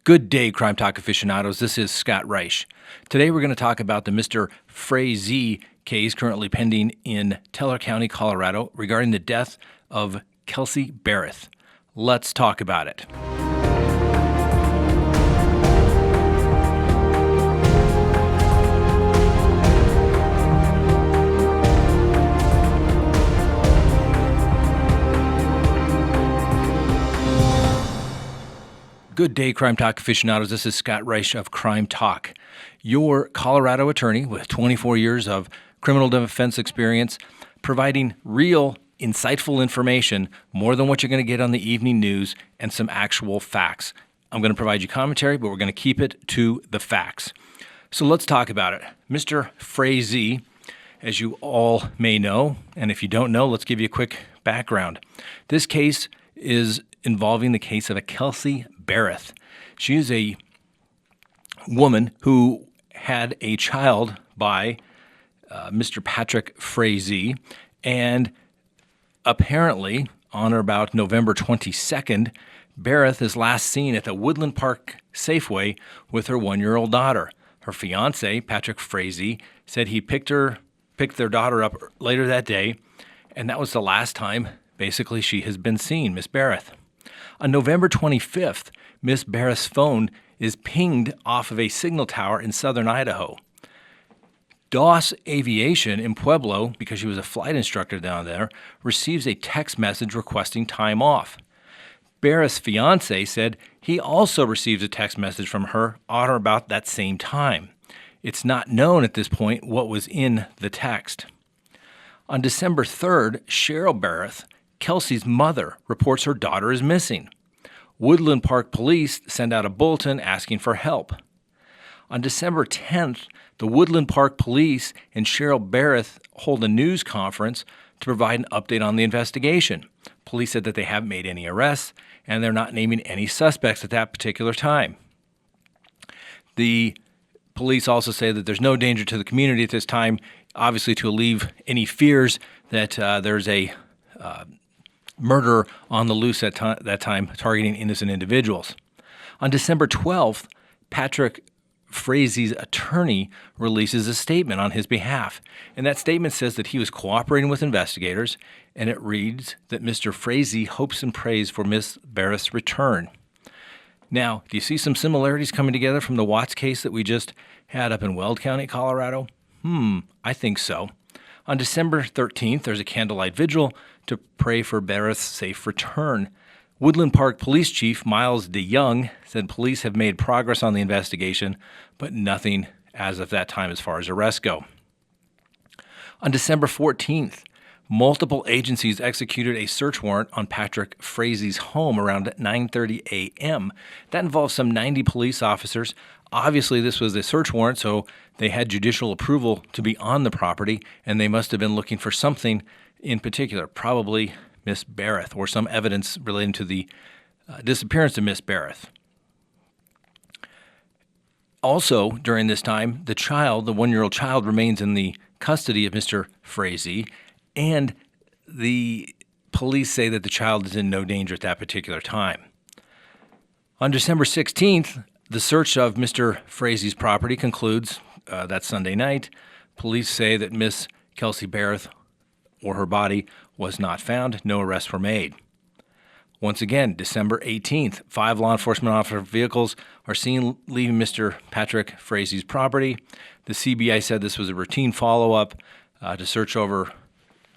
Good day, Crime Talk aficionados. This is ScottReisch. Today we're going to talk about the Mr. Frazee case currently pending in Teller County, Colorado, regarding the death of Kelsey Berreth. Let's talk about it. Good day, Crime Talk aficionados. This is Scott Reisch of Crime Talk, your Colorado attorney with 24 years of criminal defense experience, providing real, insightful information, more than what you're going to get on the evening news, and some actual facts. I'm going to provide you commentary, but we're going to keep it to the facts. So let's talk about it. Mr. Frazee, as you all may know, and if you don't know, let's give you a quick background. This case is involving the case of a Kelsey Berreth. She is a woman who had a child by Mr. Patrick Frazee, and apparently on or about November 22nd, Berreth is last seen at the Woodland Park Safeway with her one-year-old daughter. Her fiance, Patrick Frazee, said he picked their daughter up later that day, and that was the last time, basically, she has been seen, Miss Berreth. On November 25th, Miss Berreth's phone is pinged off of a signal tower in southern Idaho. Doss Aviation in Pueblo, because she was a flight instructor down there, receives a text message requesting time off. Berreth's fiance said he also receives a text message from her on or about that same time. It's not known at this point what was in the text. On December 3rd, Cheryl Berreth, Kelsey's mother, reports her daughter is missing. Woodland Park Police send out a bulletin asking for help. On December 10th, the Woodland Park Police and Cheryl Berreth hold a news conference to provide an update on the investigation. Police said that they haven't made any arrests and they're not naming any suspects at that particular time. The police also say that there's no danger to the community at this time, obviously to alleviate any fears that there's a murder on the loose at that time, targeting innocent individuals. On December 12th, Patrick Frazee's attorney releases a statement on his behalf, and that statement says that he was cooperating with investigators, and it reads that Mr. Frazee hopes and prays for Miss Berreth's return. Now, do you see some similarities coming together from the Watts case that we just had up in Weld County, Colorado? I think so. On December 13th, there's a candlelight vigil to pray for Berreth's safe return. Woodland Park Police Chief Miles DeYoung said police have made progress on the investigation, but nothing as of that time as far as arrests go. On December 14th, multiple agencies executed a search warrant on Patrick Frazee's home around 9:30 a.m. That involved some 90 police officers. Obviously, this was a search warrant, so they had judicial approval to be on the property, and they must have been looking for something in particular, probably Miss Berreth, or some evidence relating to the disappearance of Miss Berreth. Also, during this time, the one-year-old child, remains in the custody of Mr. Frazee, and the police say that the child is in no danger at that particular time. On December 16th, the search of Mr. Frazee's property concludes that Sunday night. Police say that Miss Kelsey Berreth or her body was not found. No arrests were made. Once again, December 18th, 5 law enforcement officer vehicles are seen leaving Mr. Patrick Frazee's property. The CBI said this was a routine follow-up to search over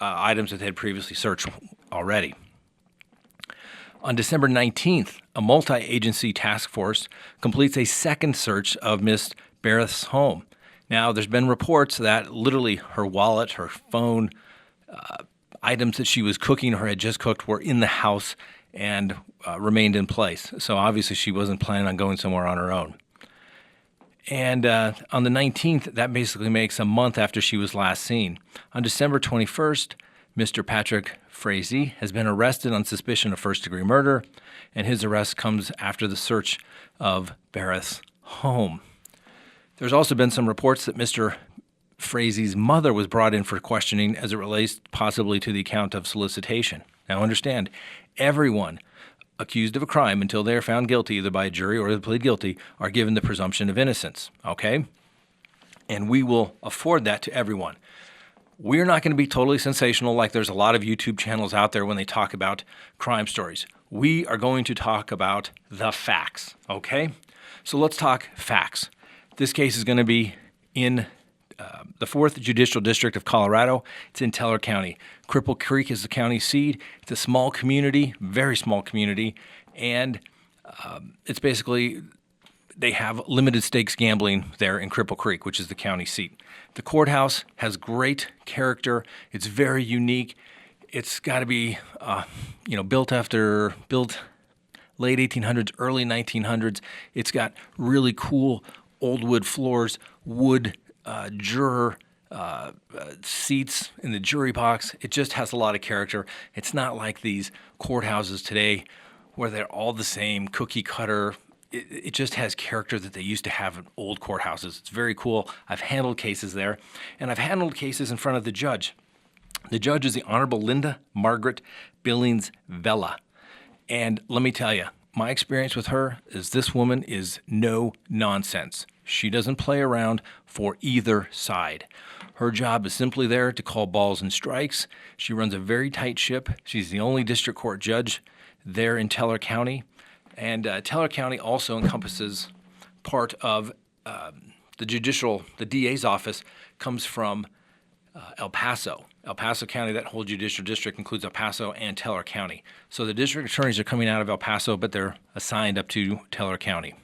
items that they had previously searched already. On December 19th, a multi-agency task force completes a second search of Miss Berreth's home. Now, there's been reports that literally her wallet, her phone, items that she was cooking or had just cooked were in the house and remained in place. So obviously she wasn't planning on going somewhere on her own. And on the 19th, that basically makes a month after she was last seen. On December 21st, Mr. Patrick Frazee has been arrested on suspicion of first-degree murder, and his arrest comes after the search of Berreth's home. There's also been some reports that Mr. Frazee's mother was brought in for questioning as it relates possibly to the account of solicitation. Now understand, everyone accused of a crime until they are found guilty either by a jury or they plead guilty are given the presumption of innocence, okay? And we will afford that to everyone. We're not going to be totally sensational like there's a lot of YouTube channels out there when they talk about crime stories. We are going to talk about the facts, okay? So let's talk facts. This case is going to be in the 4th Judicial District of Colorado. It's in Teller County. Cripple Creek is the county seat. It's a small community, very small community, and it's basically they have limited stakes gambling there in Cripple Creek, which is the county seat. The courthouse has great character. It's very unique. It's got to be, built late 1800s, early 1900s. It's got really cool old wood floors, wood juror seats in the jury box. It just has a lot of character. It's not like these courthouses today where they're all the same cookie cutter. It just has character that they used to have in old courthouses. It's very cool. I've handled cases there, and I've handled cases in front of the judge. The judge is the Honorable Linda Margaret Billings Vela. And let me tell you, my experience with her is this woman is no nonsense. She doesn't play around for either side. Her job is simply there to call balls and strikes. She runs a very tight ship. She's the only district court judge there in Teller County. And Teller County also encompasses part of the DA's office comes from El Paso. El Paso County, that whole judicial district includes El Paso and Teller County. So the district attorneys are coming out of El Paso, but they're assigned up to Teller County.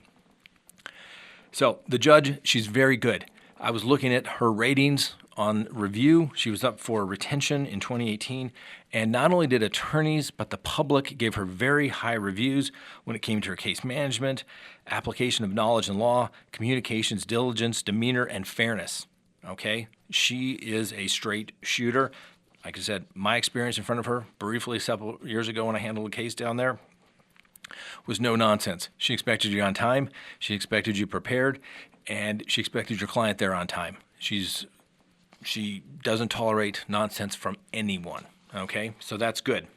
So the judge, she's very good. I was looking at her ratings on review. She was up for retention in 2018. And not only did attorneys, but the public gave her very high reviews when it came to her case management, application of knowledge and law, communications, diligence, demeanor, and fairness. Okay? She is a straight shooter. Like I said, my experience in front of her briefly several years ago when I handled a case down there was no nonsense. She expected you on time, she expected you prepared, and she expected your client there on time. She doesn't tolerate nonsense from anyone, okay? So that's good.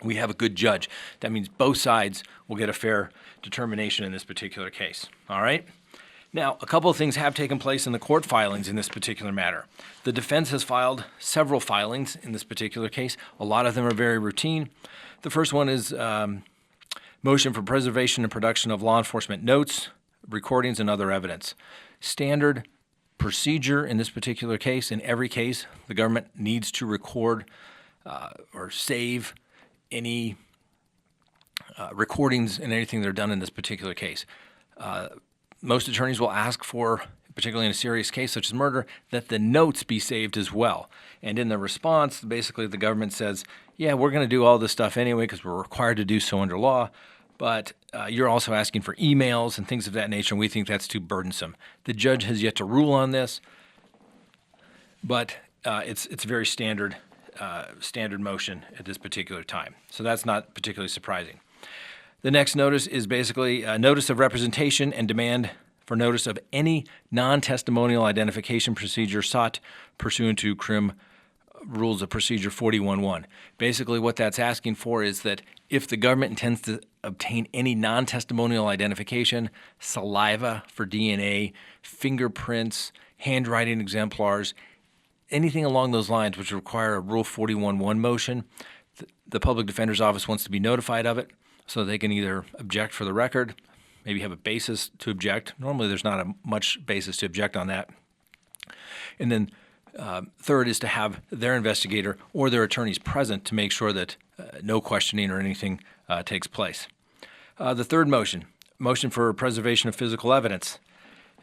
We have a good judge. That means both sides will get a fair determination in this particular case, all right? Now, a couple of things have taken place in the court filings in this particular matter. The defense has filed several filings in this particular case. A lot of them are very routine. The first one is motion for preservation and production of law enforcement notes, recordings, and other evidence. Standard procedure in this particular case. In every case, the government needs to record or save any recordings and anything that are done in this particular case. Most attorneys will ask for, particularly in a serious case such as murder, that the notes be saved as well. And in the response, basically the government says, yeah, we're going to do all this stuff anyway because we're required to do so under law, but you're also asking for emails and things of that nature, and we think that's too burdensome. The judge has yet to rule on this, but it's very standard motion at this particular time. So that's not particularly surprising. The next notice is basically a notice of representation and demand for notice of any non-testimonial identification procedure sought pursuant to CRIM Rules of Procedure 41.1. Basically what that's asking for is that if the government intends to obtain any non-testimonial identification, saliva for DNA, fingerprints, handwriting exemplars, anything along those lines which require a Rule 41.1 motion, the Public Defender's Office wants to be notified of it so they can either object for the record, maybe have a basis to object. Normally there's not much basis to object on that. And then third is to have their investigator or their attorneys present to make sure that no questioning or anything takes place. The third motion for preservation of physical evidence.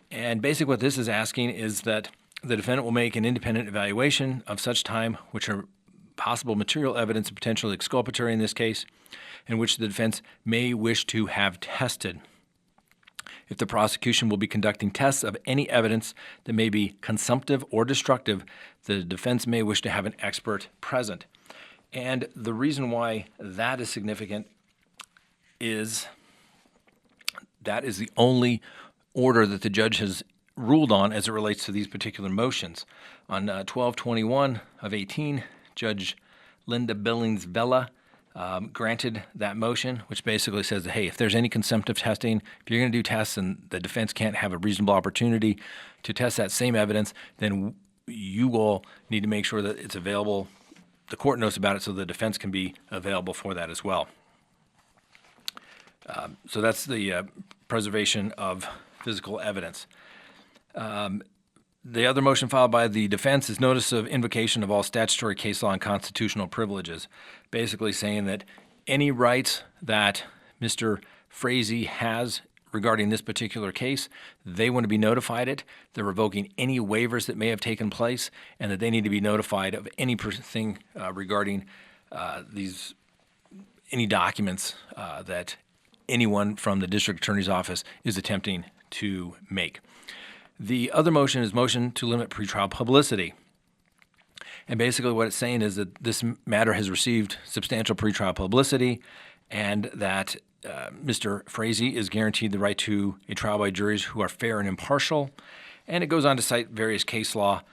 And basically what this is asking is that the defendant will make an independent evaluation of such time which are possible material evidence and potentially exculpatory in this case, in which the defense may wish to have tested. If the prosecution will be conducting tests of any evidence that may be consumptive or destructive, the defense may wish to have an expert present. And the reason why that is significant is that is the only order that the judge has ruled on as it relates to these particular motions. On 12/21 of 18, Judge Linda Billings Vela granted that motion, which basically says that, hey, if there's any consumptive testing, if you're going to do tests and the defense can't have a reasonable opportunity to test that same evidence, then you will need to make sure that it's available. The court knows about it so the defense can be available for that as well. So that's the preservation of physical evidence. The other motion filed by the defense is notice of invocation of all statutory case law and constitutional privileges, basically saying that any rights that Mr. Frazee has regarding this particular case, they want to be notified it. They're revoking any waivers that may have taken place, and that they need to be notified of anything regarding any documents that anyone from the district attorney's office is attempting to make. The other motion is motion to limit pretrial publicity. And basically what it's saying is that this matter has received substantial pretrial publicity and that Mr. Frazee is guaranteed the right to a trial by juries who are fair and impartial. And it goes on to cite various case law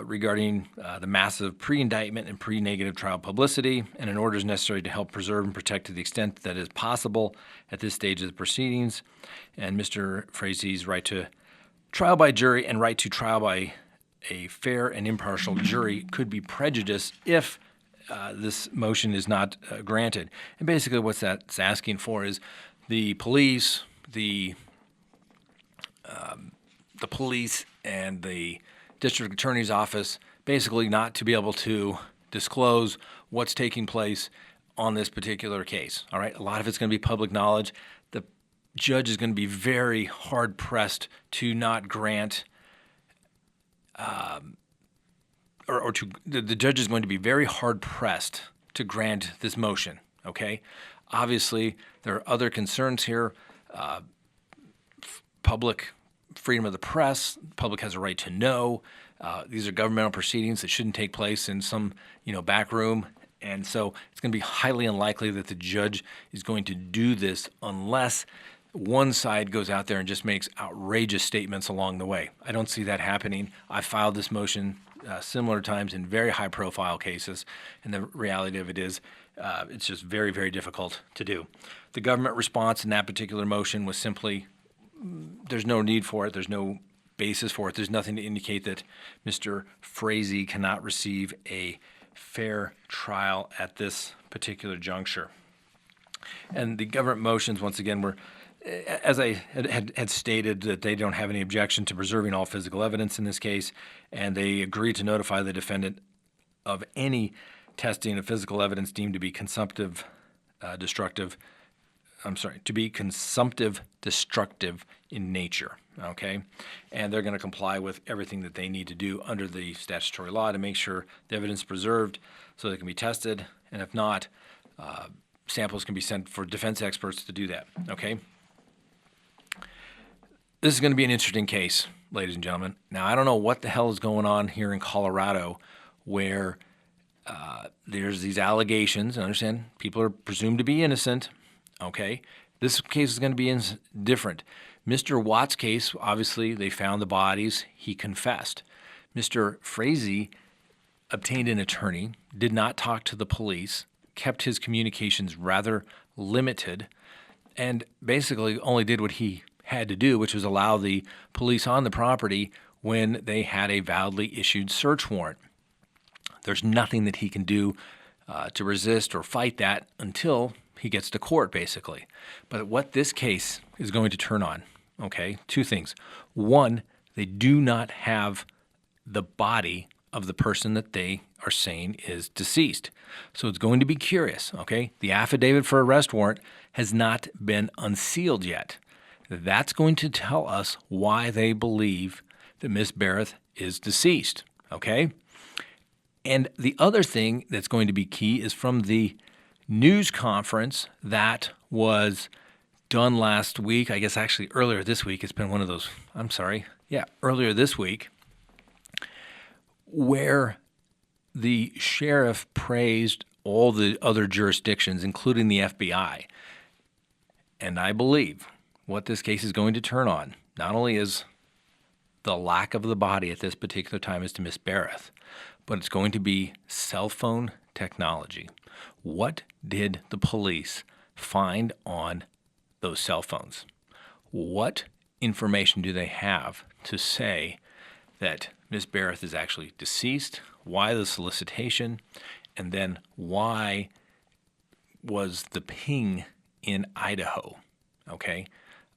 regarding the massive pre-indictment and pre-negative trial publicity, and an order is necessary to help preserve and protect to the extent that is possible at this stage of the proceedings. And Mr. Frazee's right to trial by jury and right to trial by a fair and impartial jury could be prejudiced if this motion is not granted. And basically what that's asking for is the police, the police and the district attorney's office basically not to be able to disclose what's taking place on this particular case. All right, a lot of it's going to be public knowledge. The judge is going to be very hard pressed to not grant, the judge is going to be very hard pressed to grant this motion. Okay, obviously there are other concerns here. Public freedom of the press. The public has a right to know. These are governmental proceedings that shouldn't take place in some back room. And so it's going to be highly unlikely that the judge is going to do this unless one side goes out there and just makes outrageous statements along the way. I don't see that happening. I filed this motion similar times in very high-profile cases, and the reality of it is it's just very, very difficult to do. The government response in that particular motion was simply, there's no need for it. There's no basis for it. There's nothing to indicate that Mr. Frazee cannot receive a fair trial at this particular juncture. And the government motions, once again, were, as I had stated, that they don't have any objection to preserving all physical evidence in this case, and they agreed to notify the defendant of any testing of physical evidence deemed to be consumptive, destructive in nature, okay? And they're going to comply with everything that they need to do under the statutory law to make sure the evidence is preserved so they can be tested, and if not, samples can be sent for defense experts to do that, okay? This is going to be an interesting case, ladies and gentlemen. Now, I don't know what the hell is going on here in Colorado where there's these allegations. I understand people are presumed to be innocent, okay? This case is going to be different. Mr. Watt's case, obviously, they found the bodies. He confessed. Mr. Frazee obtained an attorney, did not talk to the police, kept his communications rather limited, and basically only did what he had to do, which was allow the police on the property when they had a validly issued search warrant. There's nothing that he can do to resist or fight that until he gets to court, basically. But what this case is going to turn on, okay, two things. One, they do not have the body of the person that they are saying is deceased. So it's going to be curious, okay? The affidavit for arrest warrant has not been unsealed yet. That's going to tell us why they believe that Miss Berreth is deceased, okay? And the other thing that's going to be key is from the news conference that was done last week, I guess actually earlier this week. It's been one of those, earlier this week, where the sheriff praised all the other jurisdictions, including the FBI. And I believe what this case is going to turn on not only is the lack of the body at this particular time as to Miss Berreth, but it's going to be cell phone technology. what did the police find on those cell phones? What information do they have to say that Ms. Berreth is actually deceased? Why the solicitation? And then why was the ping in Idaho? Okay,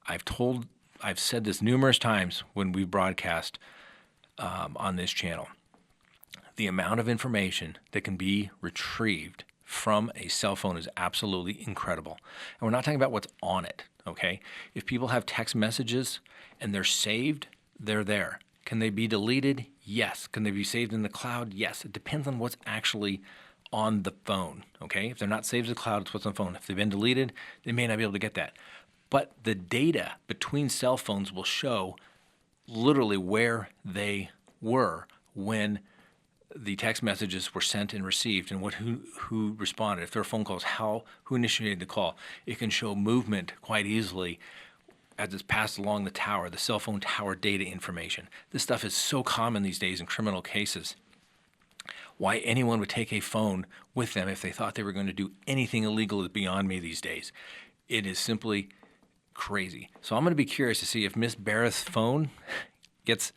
I've said this numerous times when we broadcast on this channel. The amount of information that can be retrieved from a cell phone is absolutely incredible. And we're not talking about what's on it, okay? If people have text messages and they're saved, they're there. Can they be deleted? Yes. Can they be saved in the cloud? Yes. It depends on what's actually on the phone, okay? If they're not saved to the cloud, it's what's on the phone. If they've been deleted, they may not be able to get that. But the data between cell phones will show literally where they were when the text messages were sent and received, and who responded. If there are phone calls, who initiated the call. It can show movement quite easily as it's passed along the tower, the cell phone tower data information. This stuff is so common these days in criminal cases. Why anyone would take a phone with them if they thought they were going to do anything illegal is beyond me these days. It is simply crazy. So I'm going to be curious to see if Miss Berreth's phone gets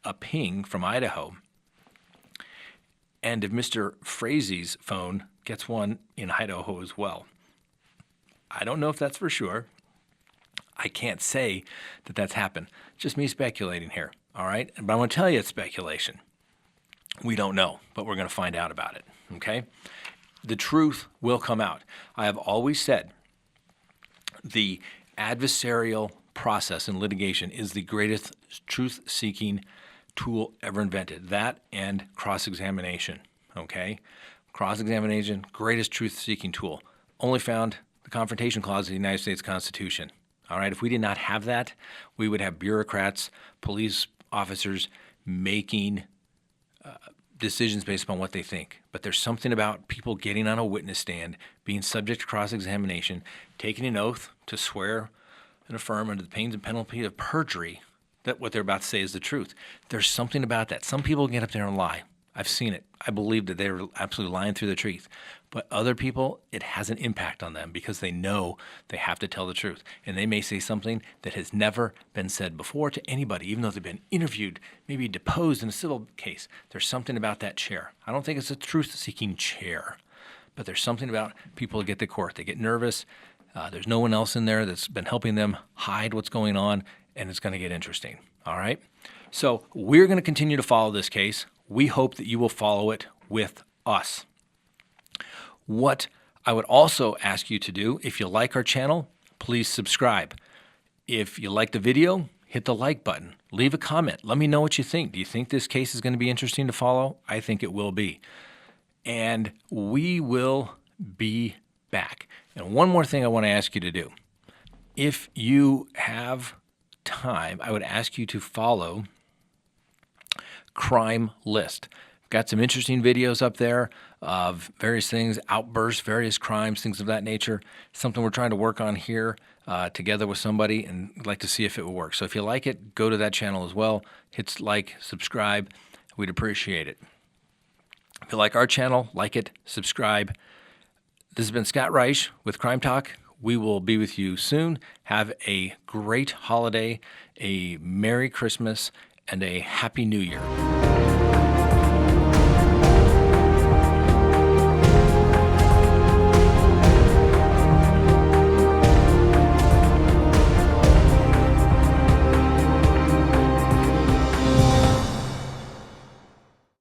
a ping from Idaho, and if Mr. Frazee's phone gets one in Idaho as well. I don't know if that's for sure. I can't say that that's happened. Just me speculating here, all right? But I'm going to tell you it's speculation. We don't know, but we're going to find out about it, okay? The truth will come out. I have always said the adversarial process in litigation is the greatest truth-seeking tool ever invented. That and cross-examination, okay? Cross-examination, greatest truth-seeking tool. Only found the Confrontation Clause of the United States Constitution. All right, if we did not have that, we would have bureaucrats, police officers making decisions based upon what they think. But there's something about people getting on a witness stand, being subject to cross-examination, taking an oath to swear and affirm under the pains and penalty of perjury that what they're about to say is the truth. There's something about that. Some people get up there and lie. I've seen it. I believe that they're absolutely lying through the truth. But other people, it has an impact on them because they know they have to tell the truth. And they may say something that has never been said before to anybody, even though they've been interviewed, maybe deposed in a civil case. There's something about that chair. I don't think it's a truth-seeking chair, but there's something about people who get to court. They get nervous. There's no one else in there that's been helping them hide what's going on, and it's going to get interesting. All right? So we're going to continue to follow this case. We hope that you will follow it with us. What I would also ask you to do, if you like our channel, please subscribe. If you like the video, hit the like button. Leave a comment. Let me know what you think. Do you think this case is going to be interesting to follow? I think it will be. And we will be back. And one more thing I want to ask you to do. If you have time, I would ask you to follow Crime List. Got some interesting videos up there of various things, outbursts, various crimes, things of that nature. Something we're trying to work on here together with somebody, and I'd like to see if it will work. So if you like it, go to that channel as well. Hit like, subscribe. We'd appreciate it. If you like our channel, like it, subscribe. This has been Scott Reisch with Crime Talk. We will be with you soon. Have a great holiday, a Merry Christmas, and a Happy New Year.